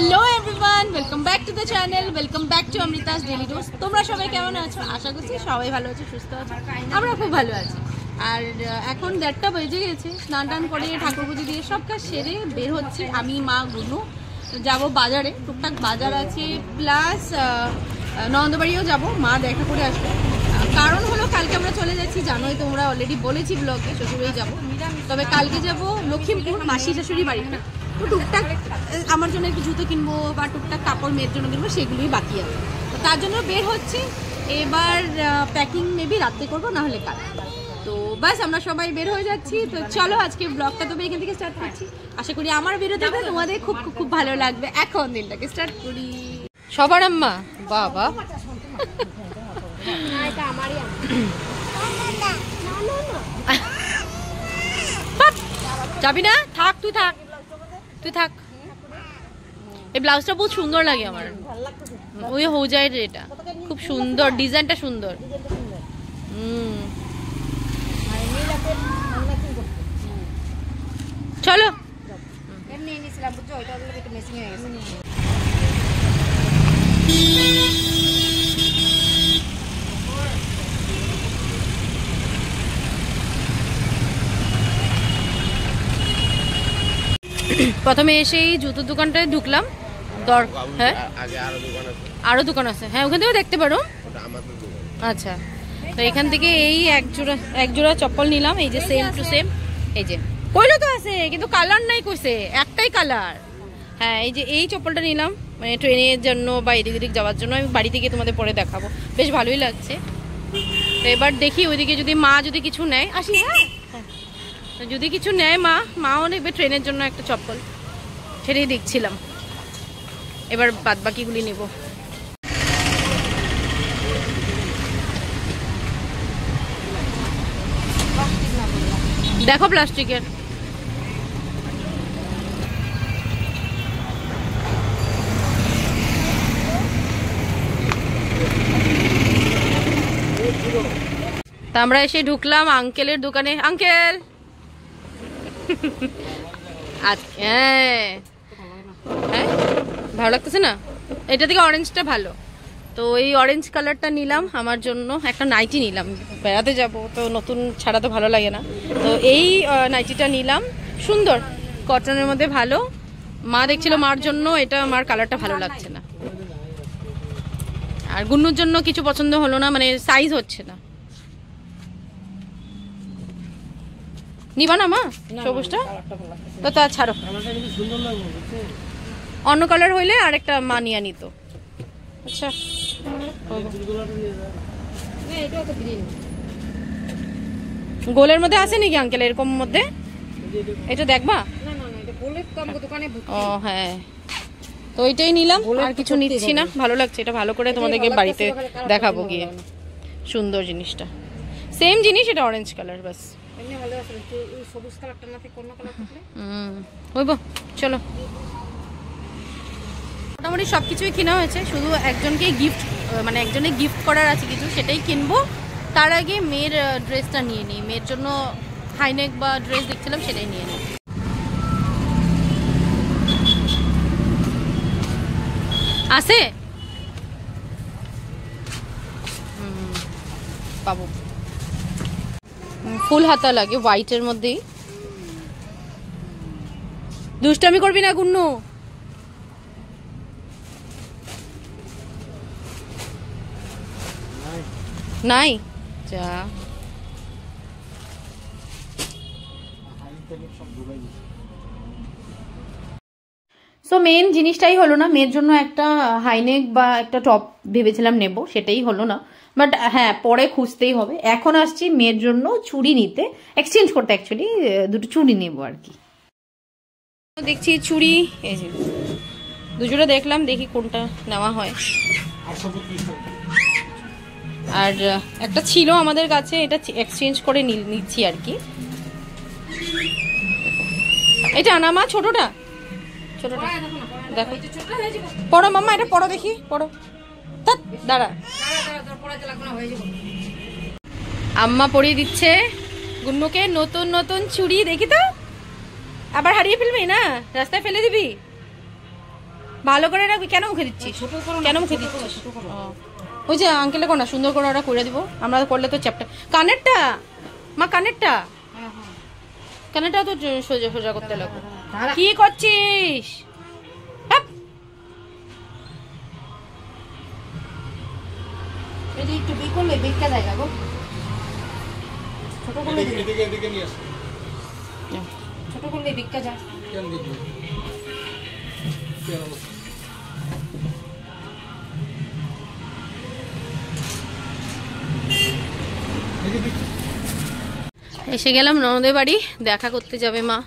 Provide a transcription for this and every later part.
Hello everyone, welcome back to the channel, welcome back to Amrita's daily dose. তোমরা সবাই কেমন আছো? আশা করছি সবাই ভালো আছো, সুস্থ আছো। আমরা খুব ভালো আছি। আর এখন 1:30 বেজে গেছে। স্নান টান করে ঠাকুর পুজো দিয়ে সব কাজ সেরে বের হচ্ছে। আমি, মা, গুনু যাব বাজারে। টুকটাক বাজার আছে, প্লাস নন্দবাড়িও যাব। মা দেখা করে আসবে। কারণ হলো কালকে আমরা চলে যাচ্ছি, জানোই তোমরা, অলরেডি বলেছি ব্লগে, শ্বশুরবাড়ি যাব। তবে কালকে যাব লক্ষ্মীমপুর মাসি শাশুড়ি বাড়িতে। তো টুকটাক আমার জন্য একটু জুতো কিনবো বা টুকটাক কাপড় মেয়ের জন্য কিনবো, সেগুলোই বাকি আছে। তো তার জন্য বের হচ্ছে। এবার প্যাকিং মেবি রাত্রে করবো, না হলে কাল। তো বাস আমরা সবাই বের হয়ে যাচ্ছি। তো চলো আজকে ব্লগটা তবে এখান থেকে স্টার্ট করছি। আশা করি আমার বেরোতে তোমাদের খুব খুব খুব ভালো লাগবে। এখন দিনটাকে স্টার্ট করি। সবার আম্মা বাবা যাবি না? থাক, তুই থাক, তুই থাক। এই ব্লাউজটা বহুত সুন্দর লাগে আমার। ওই হোজাইয়ের, এটা খুব সুন্দর, ডিজাইনটা সুন্দর। চলো প্রথমে এসেই জুতোর দোকানটায় ঢুকলাম। হ্যাঁ, আরো দোকান আছে। হ্যাঁ, ওখান থেকেও দেখতে পারো। আচ্ছা, তো এখান থেকে এই এক জোড়া চপ্পল নিলাম। এই যে সেম টু সেম। এই যে কইলো তো আছে, কিন্তু কালার নাই, কইছে একটাই কালার। হ্যাঁ, এই যে এই চপ্পলটা নিলাম, মানে ট্রেনের জন্য বা এদিক ওদিক যাওয়ার জন্য। আমি বাড়ি থেকে তোমাদের পরে দেখাবো, বেশ ভালোই লাগছে। তো এবার দেখি ওইদিকে যদি মা যদি কিছু নেয়, আসি। হ্যাঁ, যদি কিছু নেয় মাও নেবে ট্রেনের জন্য একটা চপ্পল, সেটাই দেখছিলাম। এবার বাদ বাকিগুলি নেব। দেখো প্লাস্টিকের। তা আমরা এসে ঢুকলাম আঙ্কেলের দোকানে। আঙ্কেল হ্যাঁ, ভালো লাগতেছে না? এটা থেকে অরেঞ্জটা ভালো। তো এই অরেঞ্জ কালারটা নিলাম আমার জন্য। একটা নাইটি নিলাম, বেড়াতে যাব তো নতুন ছাড়া তো ভালো লাগে না। তো এই নাইটিটা নিলাম, সুন্দর কটনের মধ্যে, ভালো। মা দেখছিল মার জন্য, এটা মার কালারটা ভালো লাগছে না। আর গুন্নুর জন্য কিছু পছন্দ হলো না, মানে সাইজ হচ্ছে না। নিবা না মা সবুজটা? তো তা ছাড়ো, অন্য কালার হইলে আরেকটা মা নিয়ে নিত। আচ্ছা, গোলের মধ্যে আছে নাকি আঙ্কেল এরকম মধ্যে? এটা দেখবা? ও হ্যাঁ, তো ওইটাই নিলাম, আর কিছু নিচ্ছি না। ভালো লাগছে এটা, ভালো করে তোমাদেরকে বাড়িতে দেখাবো গিয়ে। সুন্দর জিনিসটা, সেম জিনিস, এটা অরেঞ্জ কালার। বাস চলো, মোটামুটি সবকিছুই কেনা হয়েছে। শুধু একজনকে গিফট, মানে একজনে গিফট করার আছে কিছু, সেটাই কিনবো। তার আগে মেয়ের ড্রেসটা নিয়ে নিই। মেয়ের জন্য হাইনেক বা ড্রেস দেখছিলাম, সেটাই নিয়ে নিই। আছে পাবো, ফুল হাতা লাগে হোয়াইটের মধ্যেই। দুষ্টামি করবি না গুন্নু। নাই যা, সো মেন জিনিসটাই হলো না। মেয়ের জন্য একটা হাইনেক বা একটা টপ ভেবেছিলাম নেব, সেটাই হলো না। বাট হ্যাঁ, পরে খুঁজতেই হবে। এখন আসছি মেয়ের জন্য চুড়ি নিতে, এক্সচেঞ্জ করতে। অ্যাকচুয়ালি দুটো চুড়ি নেব আর কি। দেখছি চুড়ি, এই যে দুজোড়া দেখলাম, দেখি কোনটা নেওয়া হয়। আর একটা ছিল আমাদের কাছে, এটা এক্সচেঞ্জ করে নিচ্ছি আর কি। এটা আনামা ছোটটা, ছোটটা দেখো। পড়ো মাম্মা, এটা পড়ো দেখি, পড়ো। দাঁড়া, আম্মা পরিয়ে দিচ্ছে গুন্নুকে নতুন নতুন চুড়ি। দেখি তো, আবার হারিয়ে ফেলবি না, রাস্তায় ফেলে দিবি। ভালো করে রাখবি। কেন মুখে দিচ্ছিস? কেন মুখে দিচ্ছিস? ওই যে আঙ্কেলে কোনা সুন্দর করে ওরা করে দিব, আমরা করলে তো চ্যাপটা। কানেরটা মা, কানেরটা কানেরটা তো সোজা সোজা করতে লাগবে। কি করছিস? একটু বি করলে বেগটা জায়গা গো, ছোট করলে এদিকে নিয়ে আসো, ছোট করলে বেগটা যায়। কেন দিবি? কেন? এসে গেলাম ননদের বাড়ি, দেখা করতে যাবে মা।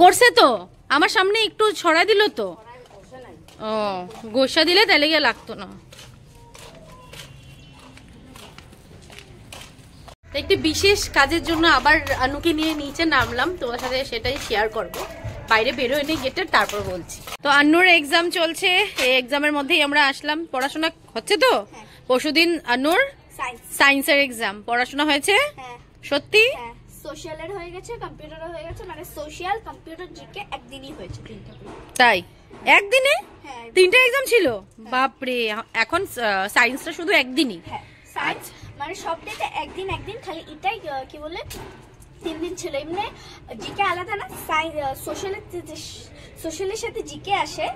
করছে তো আমার সামনে, একটু ছড়া দিল তো। ও গোসা দিলে তাহলে গিয়ে লাগতো না। একটি বিশেষ কাজের জন্য আবার আনুকে নিয়ে নিচে নামলাম, তোমার সাথে সেটাই শেয়ার করব। বাইরে বেরোয় নি গেটে, তারপর বলছি। তো আন্নুর এক্সাম চলছে, এই এক্সামের মধ্যেই আমরা আসলাম। পড়াশোনা হচ্ছে তো? পরশুদিন আন্নুর সায়েন্সের এক্সাম, পড়াশোনা হয়েছে? সত্যি? সোশ্যালের হয়ে গেছে, কম্পিউটারও হয়ে গেছে, মানে সোশ্যাল কম্পিউটার জিকে একদিনই হয়েছে। তাই একদিনে 3টে এক্সাম ছিল? বাপরে, এখন সায়েন্সটা শুধু একদিনই? সায়েন্স মানে সবটাতে একদিন একদিন, খালি এটাই কি বলে 3 দিন ছিল। এমনি জিকে আলাদা না, সোশ্যালের সাথে জিকে আসে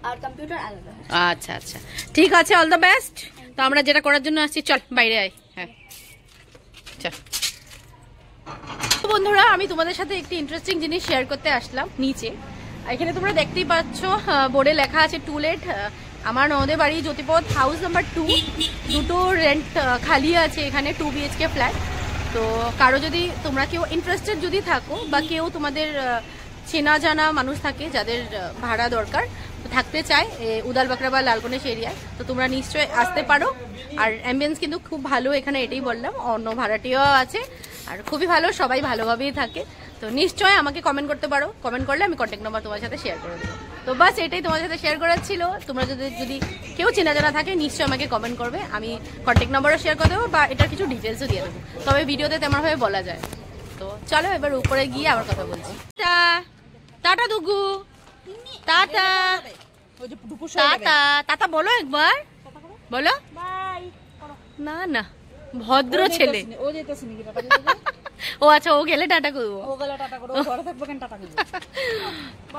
আর কম্পিউটার আলাদা। আচ্ছা আচ্ছা, ঠিক আছে, অল দ্য বেস্ট। তো আমরা যেটা করার জন্য আসছি, চল বাইরে আয়। হ্যাঁ চল। বন্ধুরা, আমি তোমাদের সাথে একটি ইন্টারেস্টিং জিনিস শেয়ার করতে আসলাম নিচে। এখানে তোমরা দেখতেই পাচ্ছ বোর্ডে লেখা আছে টু লেট। আমার ননদের বাড়ি জ্যোতিপথ হাউস নাম্বার 2, দুটো রেন্ট খালি আছে এখানে, 2 BHK ফ্ল্যাট। তো কারো যদি তোমরা কেউ ইন্টারেস্টেড যদি থাকো, বা কেউ তোমাদের চেনা জানা মানুষ থাকে যাদের ভাড়া দরকার থাকতে চায় উদালবাকড়া বা লালগণেশ এরিয়ায়, তো তোমরা নিশ্চয়ই আসতে পারো। আর অ্যাম্বিয়েন্স কিন্তু খুব ভালো এখানে, এটাই বললাম। অন্য ভাড়াটিও আছে আর খুবই ভালো, সবাই ভালোভাবেই থাকে। তো নিশ্চয়ই আমাকে কমেন্ট করতে পারো, কমেন্ট করলে আমি কন্ট্যাক্ট নাম্বার তোমার সাথে শেয়ার করে দেবো। তো বাস এটাই তোমার সাথে শেয়ার করার ছিল। তোমরা যদি কেউ চেনা জানা থাকে নিশ্চয়ই আমাকে কমেন্ট করবে, আমি কন্ট্যাক্ট নাম্বারও শেয়ার করে দেবো, বা এটার কিছু ডিটেলসও দিয়ে দেবো, তবে ভিডিওতে তেমনভাবে বলা যায়। তো চলো এবার উপরে গিয়ে আবার কথা বলছি। টাটা দুগু, টাটা টাটা টাটা বলো একবার, বলো। না না, ভদ্র ছেলে। ও আচ্ছা, ও গেলে টাটা করবো,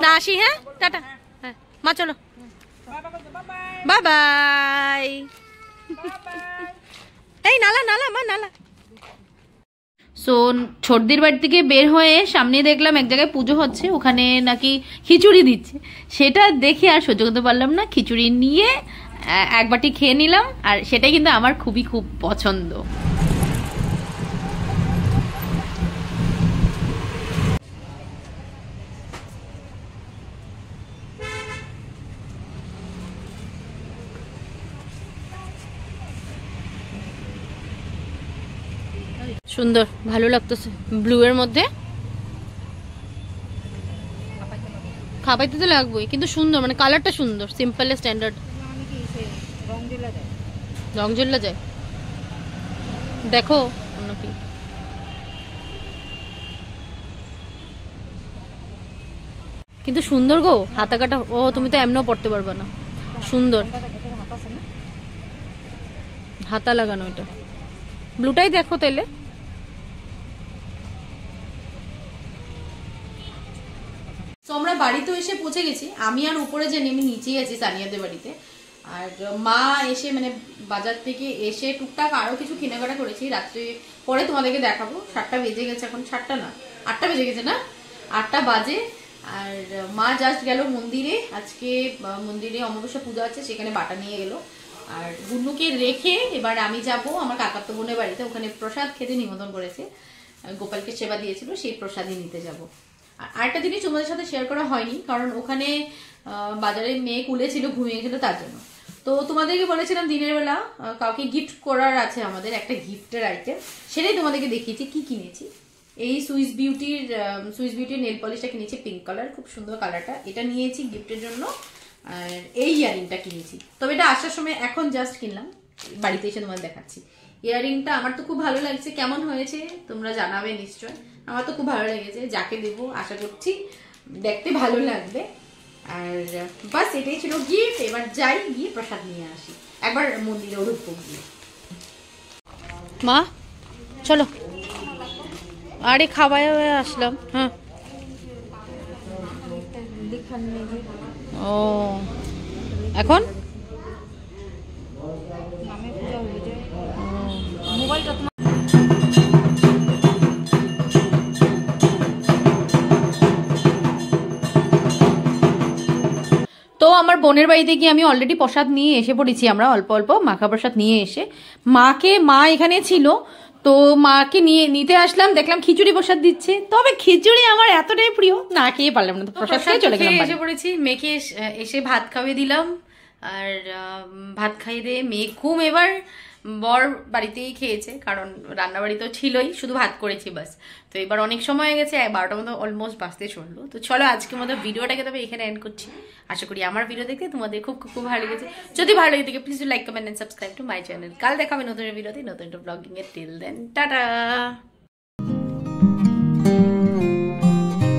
না আসি। হ্যাঁ টাটা, হ্যাঁ মা চলো, বাই বাই। এই নালা নালা মা, নালা। সো ছোটদির বাড়ি থেকে বের হয়ে সামনে দেখলাম এক জায়গায় পুজো হচ্ছে, ওখানে নাকি খিচুড়ি দিচ্ছে। সেটা দেখে আর সহ্য করতে পারলাম না, খিচুড়ি নিয়ে এক বাটি খেয়ে নিলাম। আর সেটাই কিন্তু আমার খুব পছন্দ। সুন্দর, ভালো লাগতেছে ব্লু এর মধ্যে। খাবাইতে তো লাগবেই, কিন্তু সুন্দর, মানে কালারটা সুন্দর, সিম্পল স্ট্যান্ডার্ড। রং জ্বললা যায়, দেখো অন্য কি। কিন্তু সুন্দর গো, হাতা কাটা। ও তুমি তো এমনও পড়তে পারবে না, সুন্দর হাতা লাগানো। এটা ব্লুটাই দেখো তাইলে। তো আমরা বাড়িতে এসে পৌঁছে গেছি, আমি আর উপরে যে নেমে নিচেই আছি সানিয়াদের বাড়িতে। আর মা এসে মানে বাজার থেকে এসে টুকটাক আরো কিছু কেনাকাটা করেছি, রাত্রে পরে তোমাদেরকে দেখাবো। 7টা বেজে গেছে এখন, 7টা না 8টা বেজে গেছে, না 8টা বাজে। আর মা জাস্ট গেল মন্দিরে, আজকে মন্দিরে অমাবস্যা পূজা আছে, সেখানে বাটা নিয়ে গেল। আর গুন্নুকে রেখে এবার আমি যাব আমার কাকাতো বোনের বাড়িতে, ওখানে প্রসাদ খেতে নিমন্ত্রণ করেছে, গোপালকে সেবা দিয়েছিল, সেই প্রসাদই নিতে যাব। আর আরেকটা জিনিস তোমাদের সাথে শেয়ার করা হয়নি, কারণ ওখানে বাজারে মেয়ে কুলে ছিল, ঘুমিয়ে গেছিল, তার জন্য। তো তোমাদেরকে বলেছিলাম দিনের বেলা কাউকে গিফট করার আছে আমাদের, একটা গিফটের আইটেম, সেটাই তোমাদেরকে দেখিয়েছি কি কিনেছি। এই সুইস বিউটির নেল পলিশটা কিনেছি, পিঙ্ক কালার, খুব সুন্দর কালারটা, এটা নিয়েছি গিফটের জন্য। আর এই ইয়ারিংটা কিনেছি, তবে এটা আসার সময় এখন জাস্ট কিনলাম, বাড়িতে এসে তোমাদের দেখাচ্ছি। ইয়ারিংটা আমার তো খুব ভালো লাগছে, কেমন হয়েছে তোমরা জানাবে নিশ্চয়। আমার তো খুব ভালো লেগেছে, যাকে দেবো আশা করছি দেখতে ভালো লাগবে। আর বাস এটাই ছিল গিফট। এবার যাই, গিয়ে প্রসাদ নিয়ে আসি, একবার মন্দিরে ঢুকবো গিয়ে। মা চলো, আরে খাওয়ায় আসলাম। হ্যাঁ ও এখন মোবাইলটা তোমার। তো আমার বোনের বাড়িতে গিয়ে আমি অলরেডি প্রসাদ নিয়ে এসে পড়েছি, আমরা অল্প অল্প মাখা প্রসাদ নিয়ে এসে মা এখানে ছিল, তো মাকে নিতে আসলাম, দেখলাম খিচুড়ি প্রসাদ দিচ্ছে। তবে খিচুড়ি আমার এতটাই প্রিয়, না খেয়ে পারলাম না, তো প্রসাদ খেয়ে চলে গেলাম। এসে পড়েছি, মেয়েকে এসে ভাত খাইয়ে দিলাম। আর ভাত খাইয়ে দিয়ে মেয়ে ঘুম। এবার বর বাড়িতেই খেয়েছে, কারণ রান্না বাড়িতেও ছিলই, শুধু ভাত করেছি বাস। তো এবার অনেক সময় হয়ে গেছে, 12টার মতো অলমোস্ট বাঁচতে চললো। তো চলো আজকের মতো ভিডিওটাকে তবে এখানে এন্ড করছি। আশা করি আমার ভিডিও দেখতে তোমাদের খুব খুব খুব ভালো লেগেছে। যদি ভালো লেগে থাকে please like comment and subscribe to my channel. কাল দেখা হবে নতুন ভিডিওতে, নতুন একটা ব্লগিং এর। Till then tata.